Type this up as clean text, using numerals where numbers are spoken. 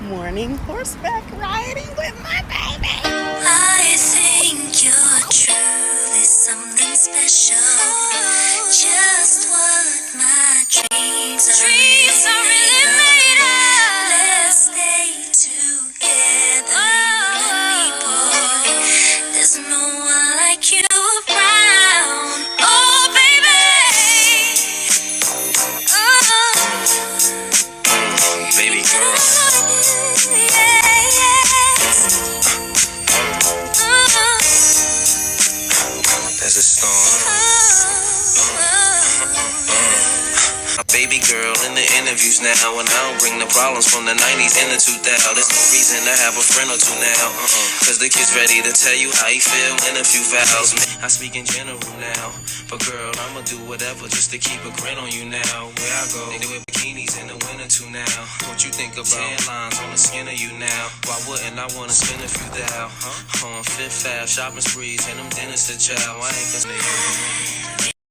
morning horseback riding with my baby. I think you're truly something special. Just what my dreams are really made of. Let's stay together, you and me, boy. There's no one like you around. Oh, baby. Baby girl. There's a storm. My baby girl in the interviews now, and I don't bring the problems from the 90s in the 2000s. There's no reason to have a friend or two now, cause the kid's ready to tell you how he feel in a few vows. I speak in general now, but girl, I'ma do whatever just to keep a grin on you now. Where I go, they wear bikinis in the winter too now. What you think about tan lines on the skin of you now? Why wouldn't I wanna spend a few thou? On Fifth Ave, shopping sprees, and them dinners to chow. I ain't gonna